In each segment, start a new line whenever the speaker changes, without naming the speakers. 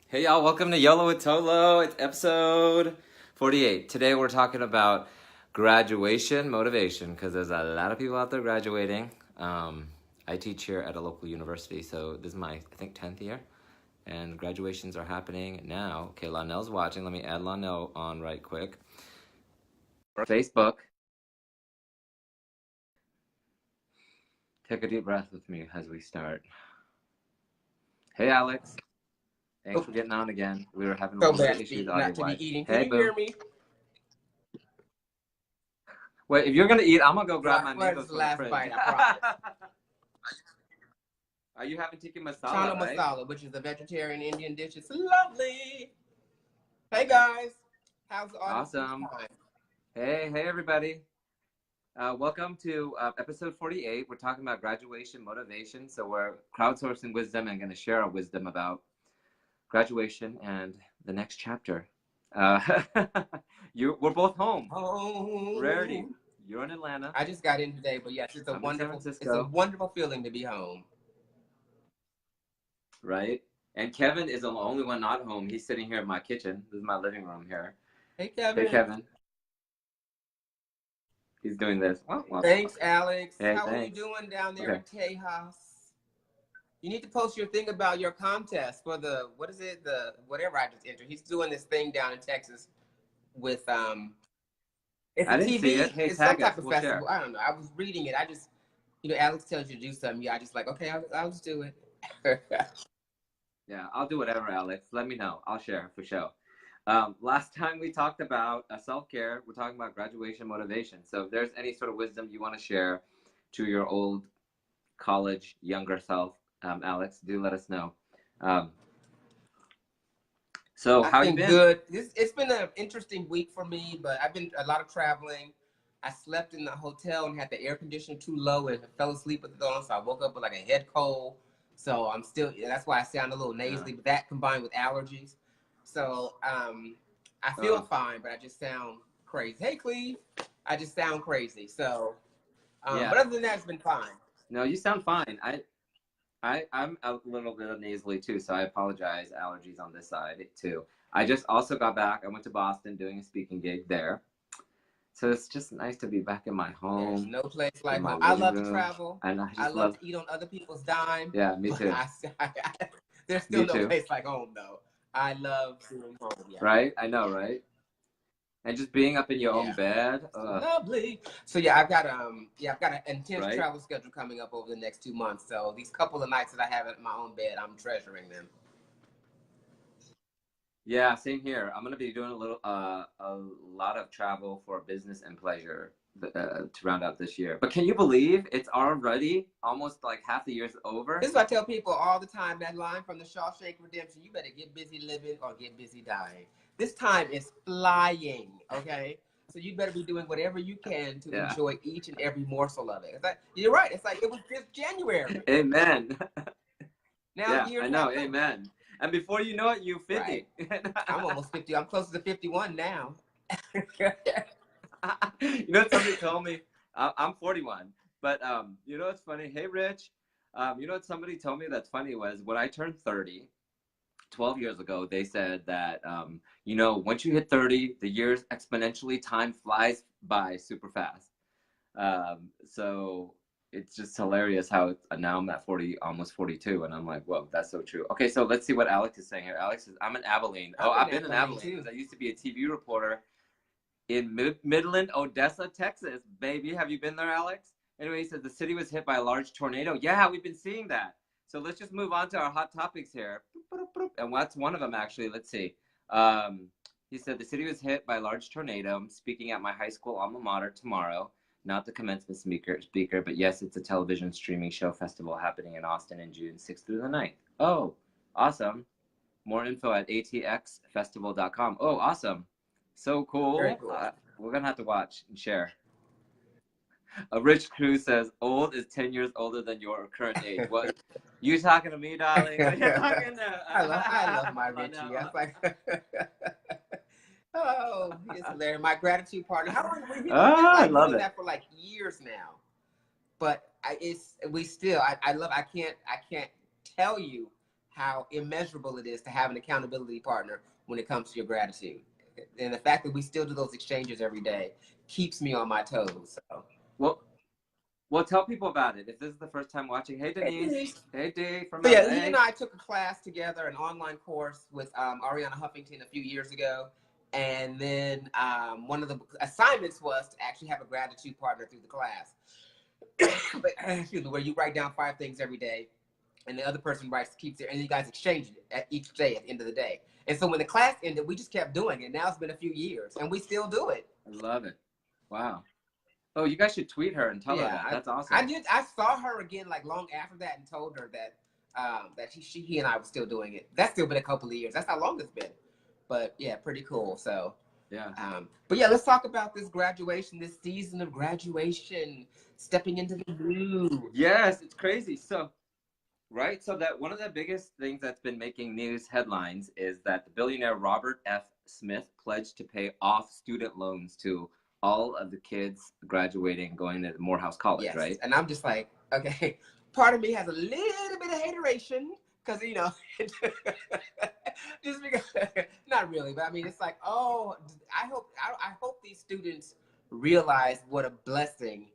Hey y'all, welcome to YOLO with ToLo. It's episode 48. Today we're talking about graduation motivation because there's a lot of people out there graduating. I teach here at a local university, so this is my, I think, 10th year. And graduations are happening now. Okay, Lonnell's watching. Let me add Lonnell on right quick. Facebook. Take a deep breath with me as we start. Hey Alex. Thanks for getting on again. We were having a little bit of issues audio-wise.
Can you hear me?
Wait, if you're gonna eat, I'm gonna go grab my mangoes
the
from
last
the fridge.
bite, I promise.
Are you having tikka masala,
Chana
right?
masala, which is a vegetarian Indian dish. It's lovely. Hey guys, how's the audience?
Awesome. Hey everybody. Welcome to episode 48. We're talking about graduation motivation. So we're crowdsourcing wisdom and going to share our wisdom about graduation and the next chapter. We're both home. Rarity. You're in Atlanta.
I just got in today, but yes, it's a wonderful feeling to be home.
Right? And Kevin is the only one not home. He's sitting here in my kitchen. This is my living room here.
Hey Kevin.
Hey Kevin. He's doing this.
Thanks, Alex.
Hey,
How are you doing down there in Tejas? You need to post your thing about your contest for the, what is it? The, whatever I just entered. He's doing this thing down in Texas with, it's a TV,
see it. Hey,
it's some type of
we'll
festival.
share.
I don't know. I was reading it. I just, Alex tells you to do something. Yeah, I just like, okay, I'll just do it.
Yeah, I'll do whatever, Alex. Let me know. I'll share for sure. Last time we talked about self-care. We're talking about graduation motivation. So if there's any sort of wisdom you want to share to your old college, younger self, Alex, do let us know. So how you been?
Good. It's been an interesting week for me, but I've been a lot of traveling. I slept in the hotel and had the air conditioner too low and fell asleep with it on, so I woke up with like a head cold. So I'm still, that's why I sound a little nasally, but that combined with allergies. So I feel fine, but I just sound crazy. Hey, Cleve, I just sound crazy. So, but other than that, it's been fine.
No, you sound fine. I'm a little bit nasally too, so I apologize. Allergies on this side too. I just also got back. I went to Boston doing a speaking gig there. So it's just nice to be back in my home.
There's no place like home. I love to travel.
And
I love to eat on other people's dime.
Yeah, me too.
There's still no place like home, though. I love doing home. Yeah.
Right? I know, right? And just being up in your own bed.
Lovely. So yeah, I've got an intense travel schedule coming up over the next 2 months. So these couple of nights that I have in my own bed, I'm treasuring them.
Yeah, same here. I'm gonna be doing a lot of travel for business and pleasure to round out this year. But can you believe it's already almost like half the year's over?
This is what I tell people all the time. That line from the Shawshank Redemption: "You better get busy living or get busy dying." This time is flying. Okay, so you better be doing whatever you can to enjoy each and every morsel of it. It's like, you're right. It's like it was just January.
Amen.
Now
I know. Amen. And before you know it, you're 50.
Right. I'm almost 50. I'm closer to 51 now.
You know what somebody told me? I'm 41. But you know what's funny? Hey, Rich. You know what somebody told me that's funny was when I turned 30, 12 years ago, they said that, once you hit 30, the years exponentially, time flies by super fast. So it's just hilarious how now I'm at 40, almost 42, and I'm like, whoa, that's so true. Okay, so let's see what Alex is saying here. Alex says, I'm in Abilene. I've been in Abilene. I used to be a TV reporter in Midland, Odessa, Texas. Baby, have you been there, Alex? Anyway, he said the city was hit by a large tornado. Yeah, we've been seeing that. So let's just move on to our hot topics here. And that's one of them, actually. Let's see. He said the city was hit by a large tornado. I'm speaking at my high school alma mater tomorrow. Not the commencement speaker, but yes, it's a television streaming show festival happening in Austin in June 6th through the 9th. Oh, awesome. More info at atxfestival.com. Oh, awesome. So cool.
Very cool.
We're going to have to watch and share. A Rich Cruz says, old is 10 years older than your current age. What? You talking to me, darling? Are you talking to...
I love my Richie. I was like... Oh, he's hilarious. My gratitude party. How long we've been
I love
doing that for like years now. But I can't tell you how immeasurable it is to have an accountability partner when it comes to your gratitude. And the fact that we still do those exchanges every day keeps me on my toes. So.
Well, tell people about it. If this is the first time watching, hey Denise, hey Dee from
so
LA.
yeah, he and I took a class together, an online course with Ariana Huffington a few years ago. And then one of the assignments was to actually have a gratitude partner through the class. But, excuse me, where you write down 5 things every day, and the other person keeps it, and you guys exchange it at each day at the end of the day. And so when the class ended, we just kept doing it. Now it's been a few years, and we still do it.
I love it. Wow. Oh, you guys should tweet her and tell her that. That's awesome.
I saw her again like long after that and told her that that he and I were still doing it. That's still been a couple of years. That's how long it's been. But yeah, pretty cool. So
yeah.
But yeah, let's talk about this graduation, this season of graduation, stepping into the new.
Yes, it's crazy. So, right. So that one of the biggest things that's been making news headlines is that the billionaire Robert F. Smith pledged to pay off student loans to all of the kids graduating, going to Morehouse College,
yes.
right?
And I'm just like, okay, part of me has a little bit of hateration because, you know, just because, not really, but I mean, it's like, oh, I hope these students realize what a blessing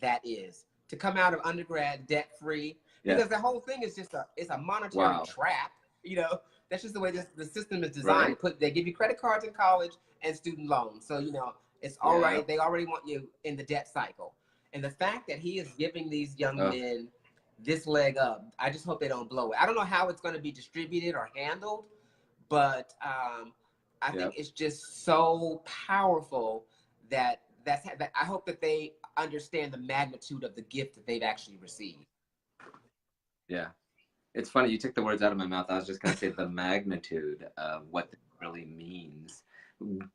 that is to come out of undergrad debt-free, because the whole thing is just it's a monetary trap, you know. That's just the way the system is designed.
Right.
They give you credit cards in college and student loans. So, you know, it's all right. They already want you in the debt cycle. And the fact that he is giving these young men this leg up, I just hope they don't blow it. I don't know how it's going to be distributed or handled, but I think it's just so powerful that I hope that they understand the magnitude of the gift that they've actually received.
Yeah. It's funny, you took the words out of my mouth. I was just going to say the magnitude of what this really means.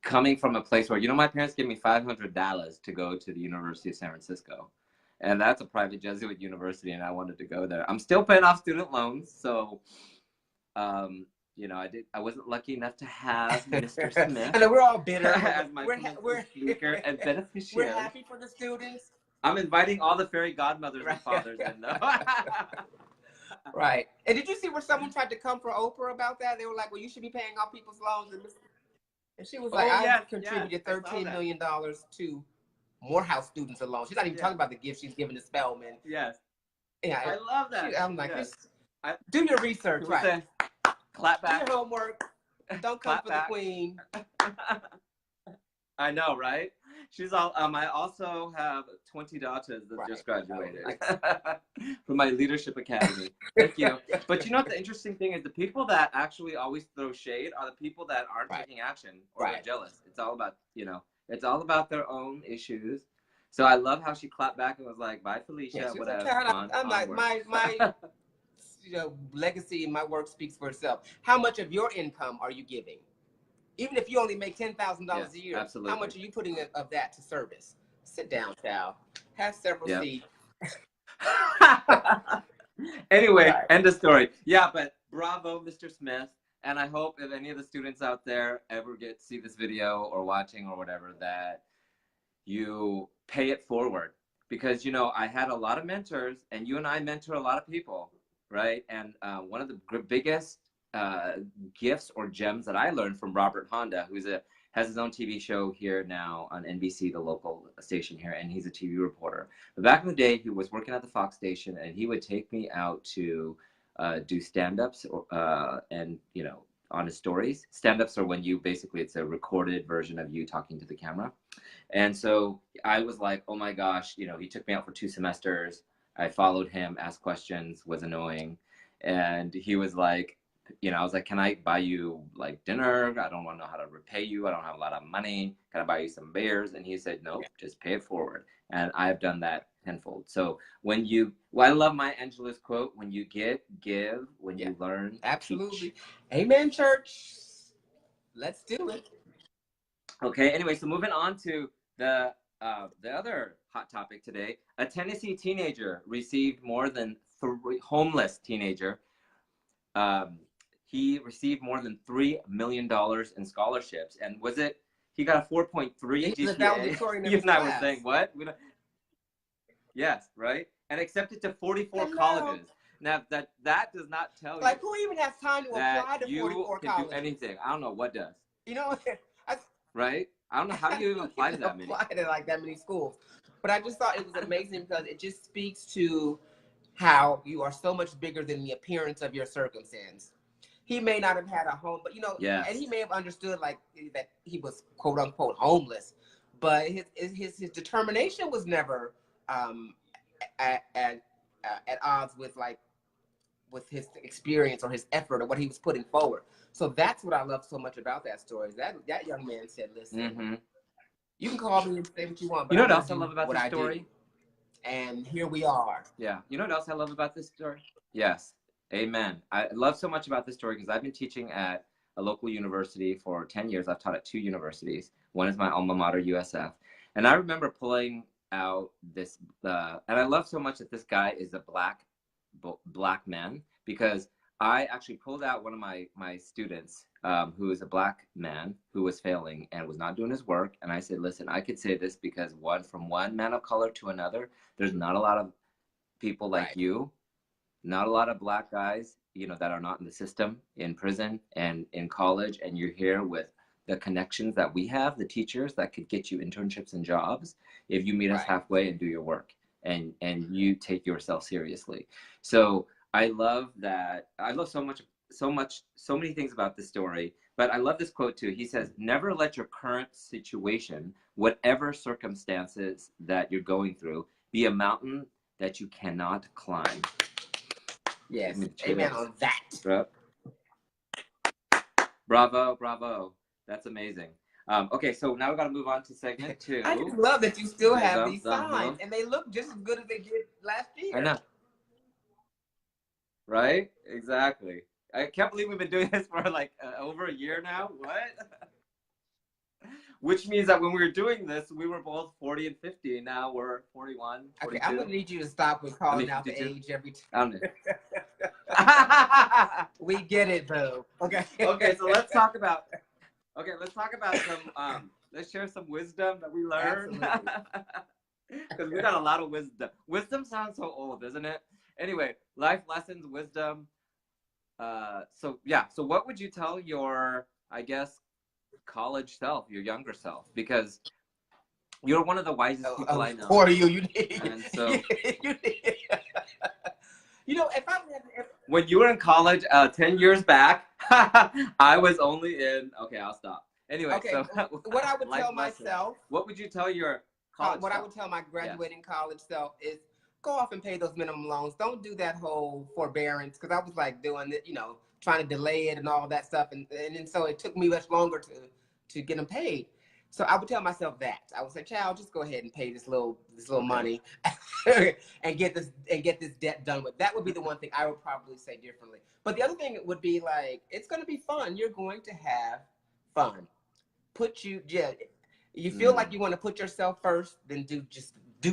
Coming from a place where, you know, my parents gave me $500 to go to the University of San Francisco. And that's a private Jesuit university, and I wanted to go there. I'm still paying off student loans. So, you know, I wasn't lucky enough to have Mr. Smith.
I know we're all bitter.
As my speaker and beneficiary.
We're happy for the students.
I'm inviting all the fairy godmothers and fathers in, though.
Right. And did you see where someone tried to come for Oprah about that? They were like, well, you should be paying off people's loans. And she was like, I contributed $13 million to Morehouse students alone. She's not even talking about the gift she's given to Spelman.
Yes.
Yeah.
I love that.
I'm like, do your research, right?
Clap back.
Do your homework. Don't come for the queen.
I know, right? She's all, I also have 20 daughters that just graduated from my leadership academy. Thank you. But you know what the interesting thing is? The people that actually always throw shade are the people that aren't taking action or they're jealous. It's all about, you know, it's all about their own issues. So I love how she clapped back and was like, bye, Felicia. Whatever.
I'm like, my you know, legacy and my work speaks for itself. How much of your income are you giving? Even if you only make $10,000 a year, how much are you putting of that to service? Sit down, child. Have several seats.
Anyway, end of story. Yeah, but bravo, Mr. Smith. And I hope if any of the students out there ever get to see this video or watching or whatever, that you pay it forward. Because, you know, I had a lot of mentors, and you and I mentor a lot of people, right? And one of the biggest gifts or gems that I learned from Robert Honda, who's has his own TV show here now on NBC, the local station here, and he's a TV reporter. But back in the day, he was working at the Fox station, and he would take me out to do stand-ups and, you know, on his stories. Stand-ups are when you basically, it's a recorded version of you talking to the camera. And so I was like, oh my gosh, you know, he took me out for 2 semesters. I followed him, asked questions, was annoying. And he was like, you know, I was like, can I buy you like dinner? I don't want to know how to repay you. I don't have a lot of money. Can I buy you some beers? And he said, nope, just pay it forward. And I've done that tenfold. So when I love Maya Angelou's quote, when you give, when you learn,
absolutely.
teach.
Amen, church. Let's do it.
Okay. Anyway, so moving on to the other hot topic today. A Tennessee teenager received more than homeless teenager. He received more than $3 million in scholarships. And he got a 4.3 GPA?
He's a valedictorian.
You and I were saying, what? Yes, right? And accepted to 44 colleges. Now that does not tell
Like,
you
who even has time to apply
that
to
you
44
can
colleges?
do anything. I don't know what does.
You know, I,
Right? I don't know how do you even apply to that many.
apply to like that many schools. But I just thought it was amazing because it just speaks to how you are so much bigger than the appearance of your circumstance. He may not have had a home, but you know,
Yes.
and he may have understood like that he was quote unquote homeless, but his determination was never at, at at odds with his experience or his effort or what he was putting forward. So that's what I love so much about that story. That young man said, "Listen, you can call me and say what you want, but
you know
I'm
what else I
gonna
love
do
about
what
this
I
story?
do." And here we are.
Yeah. You know what else I love about this story? Yes. Amen. I love so much about this story because I've been teaching at a local university for 10 years. I've taught at 2 universities. One is my alma mater, USF. And I remember pulling out this, and I love so much that this guy is a black man because I actually pulled out one of my students who is a black man who was failing and was not doing his work. And I said, listen, I could say this because from one man of color to another, there's not a lot of people like
Right.
you, not a lot of black guys, you know, that are not in the system, in prison and in college. And you're here with the connections that we have, the teachers that could get you internships and jobs if you meet us
Right.
halfway and do your work and you take yourself seriously. So I love that. I love so many things about this story, but I love this quote too. He says, never let your current situation, whatever circumstances that you're going through, be a mountain that you cannot climb.
Yes. Amen on that.
Bro. Bravo, bravo. That's amazing. Okay, so now we got to move on to segment 2.
I just love that you still have these
Thumb,
signs, and they look just as good as they did last year.
I know. Right? Exactly. I can't believe we've been doing this for like over a year now. What? Which means that when we were doing this, we were both 40 and 50. Now we're 41, 42.
Okay, I'm going to need you to stop with calling out the age every time. We get it, boo. Okay.
Okay, so let's talk about some let's share some wisdom that we learned. Because we got a lot of wisdom. Wisdom sounds so old, doesn't it? Anyway, life lessons, wisdom. So what would you tell your, I guess, college self, your younger self? Because you're one of the wisest people I know.
For you need.
And so,
you know,
when you were in college 10 years back, I was only in. Okay, I'll stop. Anyway,
okay,
so
what I would tell myself.
What would you tell your college
what
self?
I would tell my graduating college self is go off and pay those minimum loans. Don't do that whole forbearance, because I was like doing it, you know, trying to delay it and all that stuff, and so it took me much longer to get them paid. So I would tell myself that. I would say, child, just go ahead and pay this little money and get this debt done with. That would be the one thing I would probably say differently. But the other thing would be like, it's going to be fun. You're going to have fun. You feel like you want to put yourself first, then do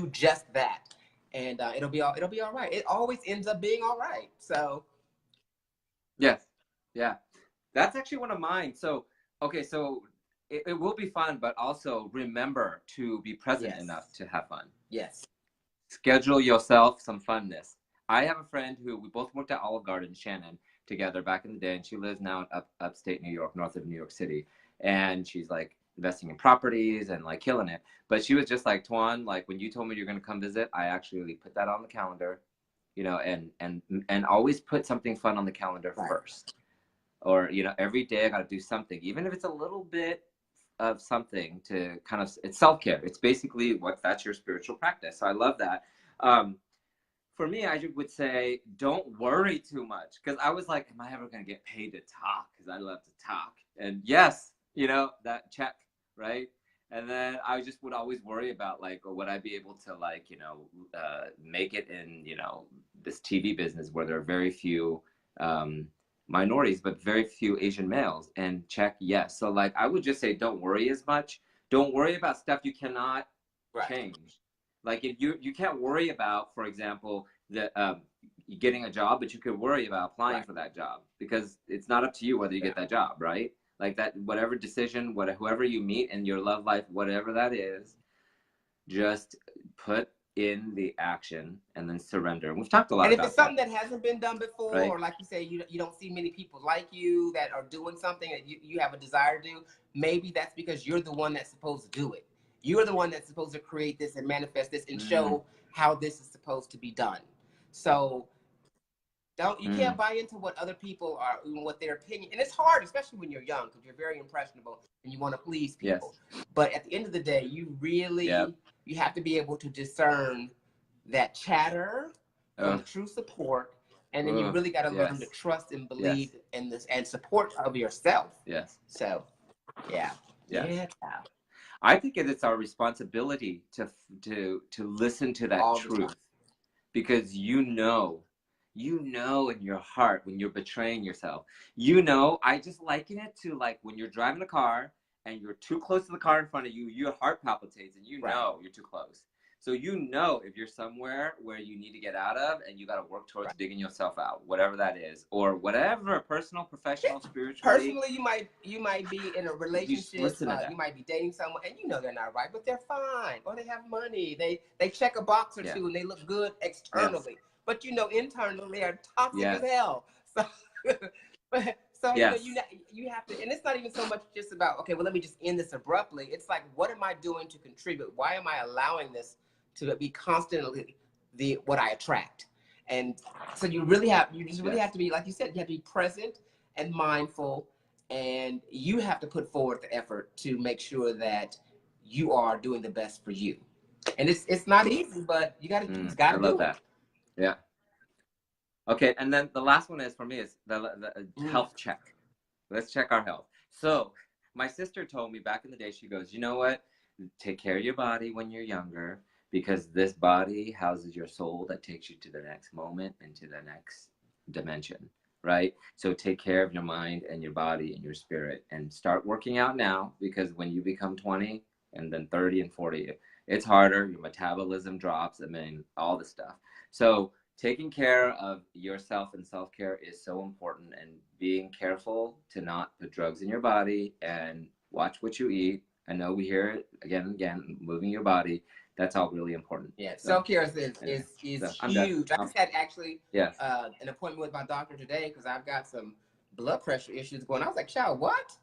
just that, and it'll be all right. It always ends up being all right. So
yes, yeah, that's actually one of mine. So okay, so it will be fun, but also remember to be present enough to have fun.
Yes.
Schedule yourself some funness. I have a friend who we both worked at Olive Garden, Shannon, together back in the day, and she lives now in upstate New York, north of New York City, and she's like investing in properties and like killing it. But she was just like, Toan, like when you told me you're going to come visit, I actually put that on the calendar, you know, and always put something fun on the calendar first. Or, you know, every day I got to do something, even if it's a little bit of something to kind of, it's self-care. It's basically that's your spiritual practice. So I love that. For me, I would say, don't worry too much. Because I was like, am I ever going to get paid to talk? Because I love to talk. And yes, you know, that check, right? And then I just would always worry about like, would I be able to like, you know, make it in, you know, this TV business where there are very few minorities, but very few Asian males, and check yes. So like, I would just say, don't worry as much. Don't worry about stuff you cannot change. Like if you can't worry about, for example, getting a job, but you could worry about applying for that job, because it's not up to you whether you get that job, right? Like that, whatever decision, whoever you meet in your love life, whatever that is, just put in the action and then surrender. We've talked a lot
And if
about
it's something
that,
that hasn't been done before,
right?
or like you say, you don't see many people like you that are doing something that you have a desire to do, maybe that's because you're the one that's supposed to do it. You're the one that's supposed to create this and manifest this and show how this is supposed to be done. So you can't buy into what other people are, what their opinion, and it's hard, especially when you're young, because you're very impressionable and you want to please people.
Yes.
But at the end of the day, you really, you have to be able to discern that chatter from true support, and then you really got to learn to trust and believe in this and support of yourself.
Yes.
So, yeah.
I think it's our responsibility to listen to that truth, because you know in your heart when you're betraying yourself. I just liken it to like when you're driving a car and you're too close to the car in front of you, your heart palpitates and you know you're too close. So if you're somewhere where you need to get out of and you got to work towards digging yourself out, whatever that is, or whatever, personal, professional, spiritually.
Personally, you might be in a relationship, you might be dating someone and they're not right, but they're fine, or they have money, they check a box or two and they look good externally. But internally they are toxic as hell. So, you have to, and it's not even so much just about, okay, well, let me just end this abruptly. It's like, what am I doing to contribute? Why am I allowing this to be constantly what I attract? And so you really have to be, like you said, you have to be present and mindful, and you have to put forward the effort to make sure that you are doing the best for you. And it's not easy, but you got to do it.
I love that. Yeah. Okay, and then the last one is for me is the health check. Let's check our health. So my sister told me back in the day, she goes, you know what? Take care of your body when you're younger, because this body houses your soul that takes you to the next moment and to the next dimension, right? So take care of your mind and your body and your spirit, and start working out now, because when you become 20 and then 30 and 40, it's harder. Your metabolism drops. I mean, all this stuff. So taking care of yourself and self-care is so important, and being careful to not put drugs in your body and watch what you eat. I know we hear it again and again, moving your body. That's all really important.
Yeah, self-care is huge. I just had actually an appointment with my doctor today because I've got some blood pressure issues going on. I was like, child, what?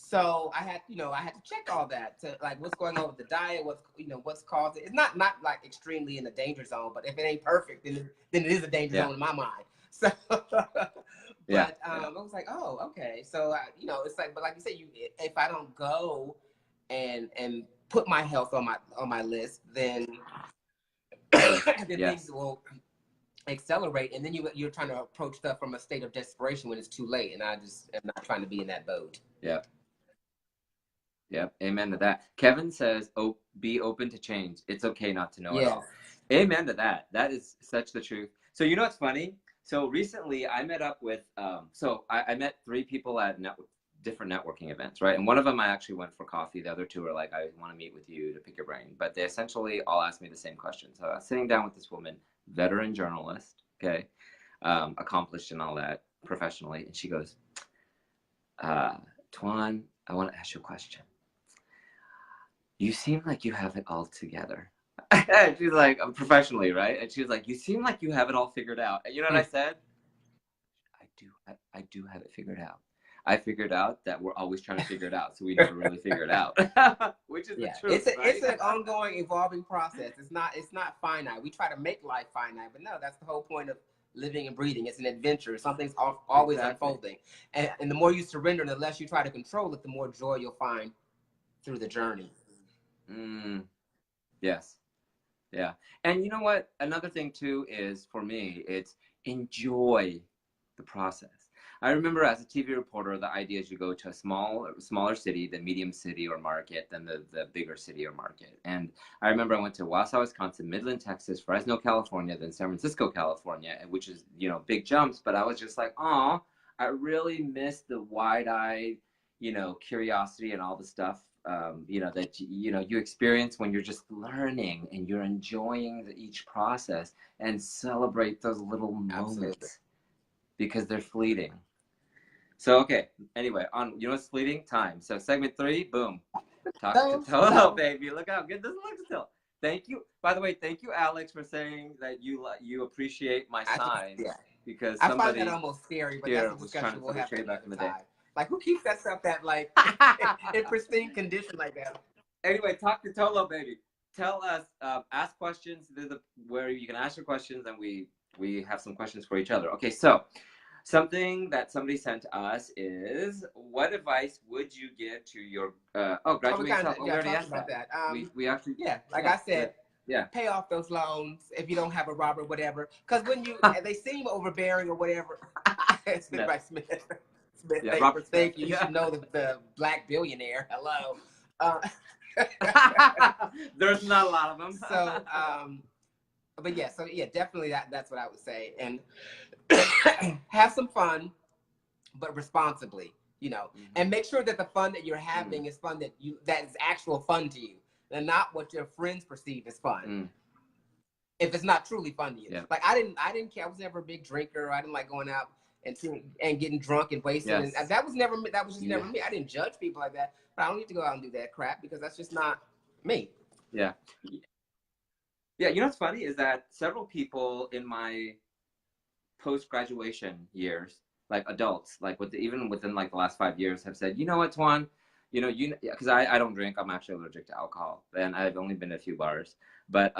So I had to check all that to like what's going on with the diet, what's caused it. It's not like extremely in the danger zone, but if it ain't perfect, then it is a danger zone in my mind. So, I was like, oh, okay. So it's like, but like you said, if I don't go and put my health on my list, then things will accelerate, and then you're trying to approach stuff from a state of desperation when it's too late, and I just am not trying to be in that boat.
Yep. Amen to that. Kevin says, be open to change. It's okay not to know it all. Amen to that. That is such the truth. So what's funny? So recently I met up with, I met 3 people at different networking events, right? And one of them I actually went for coffee. The other 2 are like, I want to meet with you to pick your brain. But they essentially all asked me the same question. So I was sitting down with this woman, veteran journalist, okay, accomplished and all that professionally. And she goes, Toan, I want to ask you a question. You seem like you have it all together. She's like, professionally, right? And she was like, you seem like you have it all figured out. And you know what I said? I do have it figured out. I figured out that we're always trying to figure it out, so we never really figure it out, which is the truth.
It's an ongoing, evolving process. It's not finite. We try to make life finite, but no, that's the whole point of living and breathing. It's an adventure. Something's always unfolding, and the more you surrender, and the less you try to control it, the more joy you'll find through the journey.
Yes. Yeah. And you know what? Another thing too is, for me, it's enjoy the process. I remember as a TV reporter, the idea is you go to a smaller city, the medium city or market, than the bigger city or market. And I remember I went to Wausau, Wisconsin, Midland, Texas, Fresno, California, then San Francisco, California, which is, big jumps. But I was just like, oh, I really miss the wide-eyed, curiosity and all the stuff, that, you experience when you're just learning and you're enjoying each process, and celebrate those little moments because they're fleeting. So, okay, anyway, what's fleeting? Time. So segment 3, boom. Talk to ToLo, baby. Look how good this looks still. Thank you. By the way, thank you, Alex, for saying that you appreciate my signs.
Yeah.
Because
I find
somebody
that almost scary, but
here
that's a
was trying to
discussion we'll
throw
have
shade back in the
another
day.
time. Like, who keeps that stuff that, like, in pristine condition like that?
Anyway, talk to ToLo, baby. Tell us, ask questions. Where you can ask your questions, and we have some questions for each other. Okay, so something that somebody sent to us is, what advice would you give to your graduating self?
We
already
talked
asked
about that.
We actually,
I said,
yeah,
pay off those loans if you don't have a Robert, whatever. Because when they seem overbearing or whatever.
Smith.
Smith.
Yeah, Robert Smith.
Thank you. You should know the black billionaire. Hello.
There's not a lot of them.
So, but yeah, definitely that's what I would say. And have some fun, but responsibly, you know, and make sure that the fun that you're having is fun that is actual fun to you, and not what your friends perceive as fun. If it's not truly fun to you. Yeah. Like I didn't care. I was never a big drinker. I didn't like going out and getting drunk and wasted. Yes. And that was just never me. I didn't judge people like that. But I don't need to go out and do that crap because that's just not me. Yeah.
Yeah, you know what's funny is that several people in my post-graduation years, like adults, like even within like the last 5 years, have said, you know what, Toan, because I don't drink. I'm actually allergic to alcohol, and I've only been to a few bars. But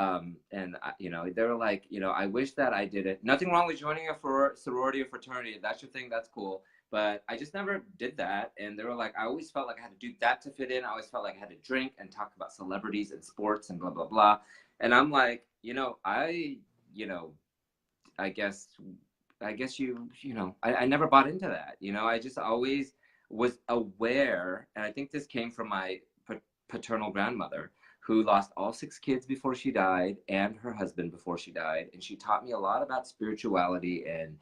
they were like, I wish that I did it. Nothing wrong with joining a sorority or fraternity. If that's your thing, that's cool. But I just never did that. And they were like, I always felt like I had to do that to fit in. I always felt like I had to drink and talk about celebrities and sports and blah, blah, blah. And I'm like, I guess I never bought into that. I just always was aware. And I think this came from my paternal grandmother, who lost all 6 kids before she died and her husband before she died. And she taught me a lot about spirituality and,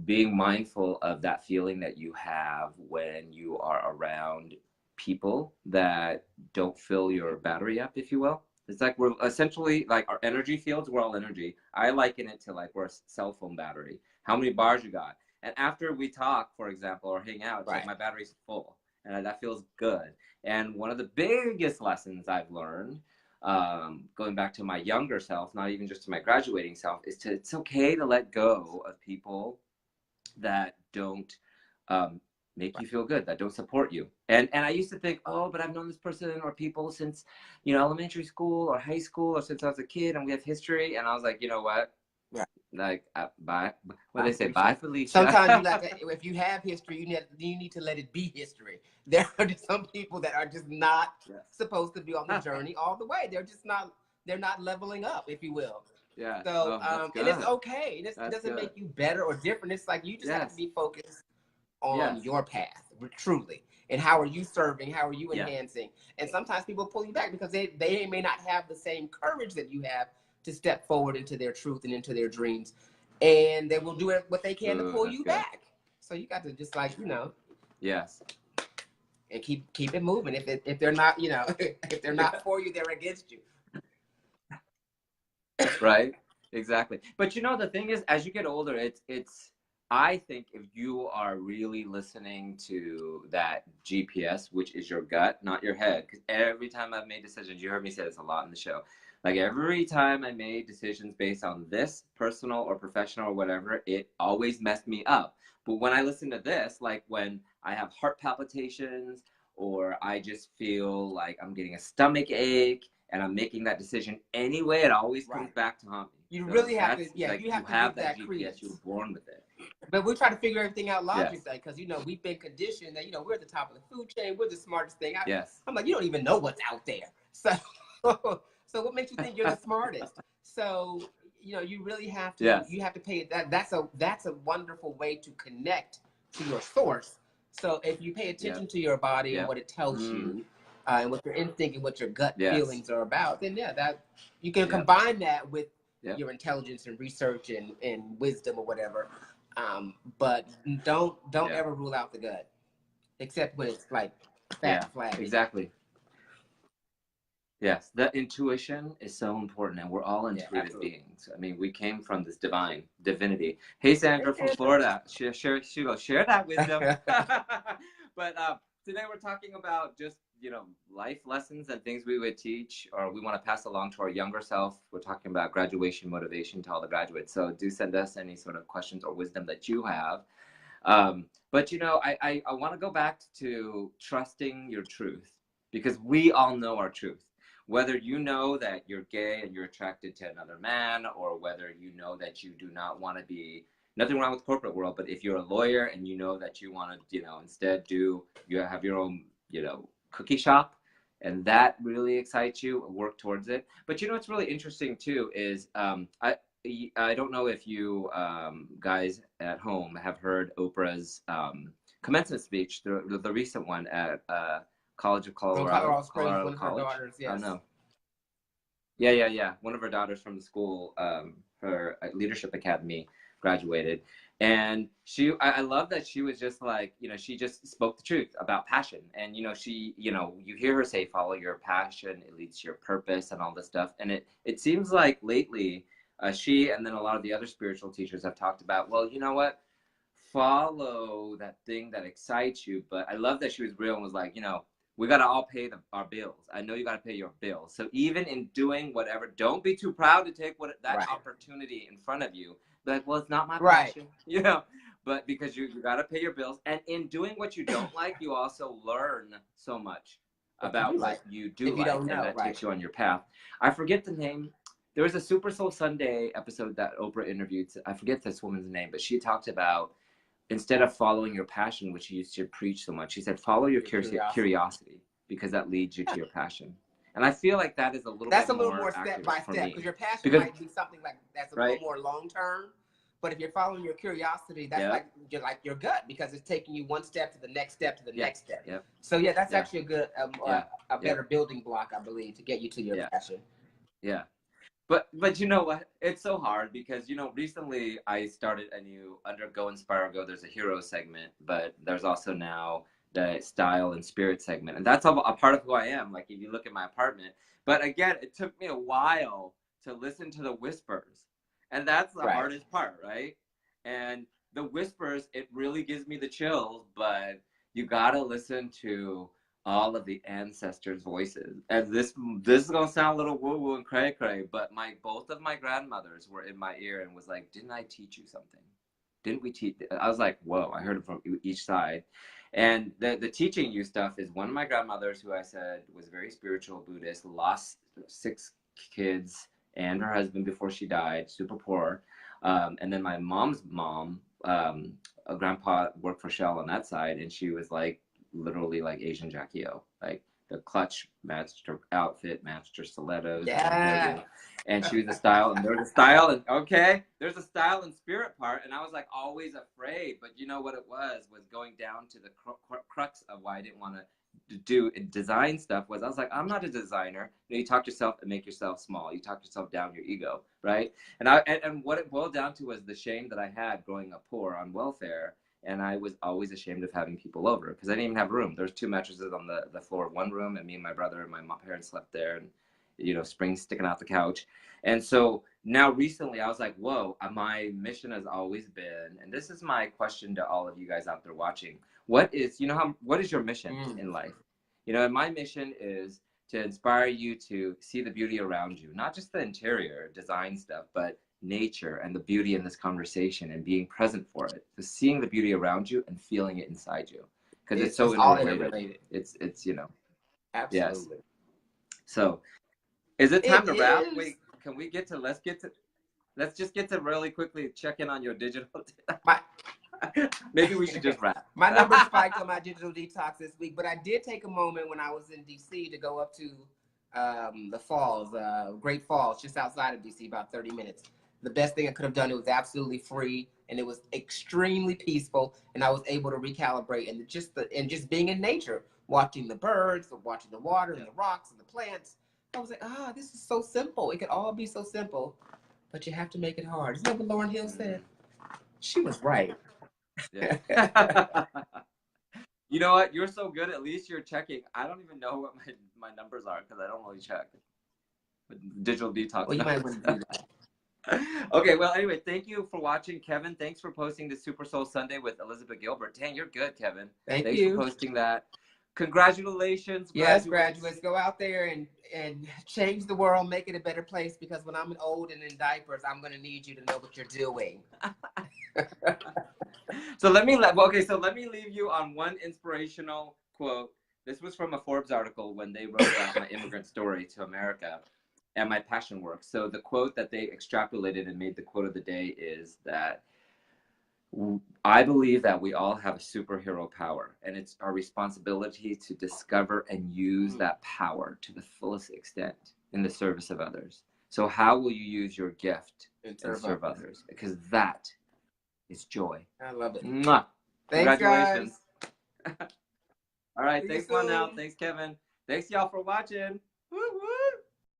being mindful of that feeling that you have when you are around people that don't fill your battery up, if you will. It's like we're essentially like our energy fields, we're all energy. I liken it to like we're a cell phone battery. How many bars you got? And after we talk, for example, or hang out, it's like my battery's full. And that feels good. And one of the biggest lessons I've learned, going back to my younger self, not even just to my graduating self, is it's okay to let go of people that don't make you feel good, that don't support you. And I used to think, oh, but I've known this person or people since, elementary school or high school or since I was a kid, and we have history. And I was like, you know what? Like, bye. What do they say? Bye, Felicia.
Sometimes if you have history, you need to let it be history. There are just some people that are just not supposed to be on the journey all the way. They're not leveling up, if you will. Yeah. So, and it's okay. This doesn't make you better or different. It's like you just have to be focused on your path, truly. And how are you serving? How are you enhancing? And sometimes people pull you back because they may not have the same courage that you have to step forward into their truth and into their dreams, and they will do what they can to pull you back. So you got to just
yes,
and keep it moving. If they're not, if they're not for you, they're against you.
Right, exactly. But the thing is, as you get older, it's I think if you are really listening to that GPS, which is your gut, not your head, because every time I've made decisions, you heard me say this a lot in the show. Like every time I made decisions based on this, personal or professional or whatever, it always messed me up. But when I listen to this, like when I have heart palpitations or I just feel like I'm getting a stomach ache and I'm making that decision anyway, it always comes back to HUMP.
You really have to, you have to give that
GPS.
credence.
You were born with it.
But we try to figure everything out logically because, we've been conditioned that, we're at the top of the food chain. We're the smartest thing out.
Yes.
I'm like, you don't even know what's out there. So what makes you think you're the smartest? So, you really have to, you have to pay it. That's a wonderful way to connect to your source. So if you pay attention to your body and what it tells you and what your instinct and what your gut feelings are about, then that you can combine that with your intelligence and research and wisdom or whatever. But don't ever rule out the gut, except when it's like fat flag.
Exactly. Yes, that intuition is so important, and we're all intuitive beings. I mean, we came from this divinity. Hey, Sandra from Florida, share that wisdom. But today we're talking about just life lessons and things we would teach or we want to pass along to our younger self. We're talking about graduation motivation to all the graduates. So do send us any sort of questions or wisdom that you have. But I want to go back to trusting your truth, because we all know our truth. Whether you know that you're gay and you're attracted to another man, or whether you know that you do not want to be, nothing wrong with corporate world, but if you're a lawyer and you know that you want to, instead you have your own, cookie shop, and that really excites you, work towards it. But what's really interesting too is I don't know if you guys at home have heard Oprah's commencement speech, the recent one at College of
Colorado Springs,
Colorado
one of her
College.
daughters, yes.
Oh, no. Yeah. One of her daughters from the school, her leadership academy, graduated. And I love that she was just like, she just spoke the truth about passion. And, she, you hear her say, follow your passion, it leads to your purpose and all this stuff. And it seems like lately, she and then a lot of the other spiritual teachers have talked about, well, you know what? Follow that thing that excites you. But I love that she was real and was like, we got to all pay our bills. I know you got to pay your bills. So even in doing whatever, don't be too proud to take that opportunity in front of you. Like, well, it's not my passion, but because you got to pay your bills. And in doing what you don't like, you also learn so much about what you do like, and that takes you on your path. I forget the name. There was a Super Soul Sunday episode that Oprah interviewed. I forget this woman's name, but she talked about, instead of following your passion, which she used to preach so much, she said, follow your curiosity, because that leads you to your passion. And I feel like that is a little more
step by step, because your passion might be something like that's a little more long term. But if you're following your curiosity, that's like your gut, because it's taking you one step to the next step to the next step. Yep. So that's actually a good, a better building block, I believe, to get you to your passion.
Yeah. But you know what? It's so hard because, recently I started a new Go Inspire Go. There's a hero segment, but there's also now the style and spirit segment. And that's a part of who I am. Like, if you look at my apartment. But again, it took me a while to listen to the whispers. And that's the hardest part, right? And the whispers, it really gives me the chills, but you got to listen to all of the ancestors' voices. And this is gonna sound a little woo-woo and cray-cray, but both of my grandmothers were in my ear and was like, didn't I teach you something? Didn't we teach? I was like, whoa, I heard it from each side. And the teaching you stuff is one of my grandmothers, who I said was very spiritual Buddhist, lost 6 kids and her husband before she died, super poor. And then my mom's mom, a grandpa worked for Shell on that side, and she was like, literally like Asian Jackie O. Like, the clutch matched her outfit, matched her stilettos. And she was a style, and there's a style, and there's a style and spirit part. And I was like always afraid, but you know what it was going down to the crux of why I didn't want to do design stuff. Was I was like, I'm not a designer. You talk yourself and make yourself small. You talk yourself down, your ego, right? And what it boiled down to was the shame that I had growing up poor on welfare. And I was always ashamed of having people over, because I didn't even have a room. There was 2 mattresses on the floor of one room, and me and my brother and my parents slept there, and springs sticking out the couch. And so now recently I was like, whoa, my mission has always been, and this is my question to all of you guys out there watching, what is your mission in life? And my mission is to inspire you to see the beauty around you, not just the interior design stuff, but nature and the beauty in this conversation, and being present for it. So seeing the beauty around you and feeling it inside you, because it's so interrelated. It's
absolutely.
Yes. So is it time to wrap? Wait, can we let's just get to really quickly check in on your digital. Maybe we should just wrap.
My numbers spiked on my digital detox this week, but I did take a moment when I was in DC to go up to the falls, Great Falls, just outside of DC, about 30 minutes. The best thing I could have done. It was absolutely free, and it was extremely peaceful, and I was able to recalibrate, and just being in nature, watching the birds, watching the water and the rocks and the plants. I was like, this is so simple. It could all be so simple, but you have to make it hard. Isn't that what Lauryn Hill said? She was right.
Yeah. You know what? You're so good. At least you're checking. I don't even know what my numbers are, because I don't really check. But digital detox.
Well, you might want to do that.
Okay, well, anyway, thank you for watching, Kevin. Thanks for posting the Super Soul Sunday with Elizabeth Gilbert. Dang, you're good, Kevin.
Thanks
for posting that. Congratulations,
Yes,
graduates.
graduates, go out there and change the world, make it a better place, because when I'm old and in diapers, I'm going to need you to know what you're doing.
So let me leave you on one inspirational quote. This was from a Forbes article when they wrote about my immigrant story to America and my passion work. So the quote that they extrapolated and made the quote of the day is that I believe that we all have a superhero power, and it's our responsibility to discover and use that power to the fullest extent in the service of others. So how will you use your gift and serve others? Because that is joy.
I love it.
Mwah.
Thanks,
Congratulations.
guys.
All right.
See
Thanks,
you soon.
Lonnell. Thanks, Kevin. Thanks, y'all, for watching.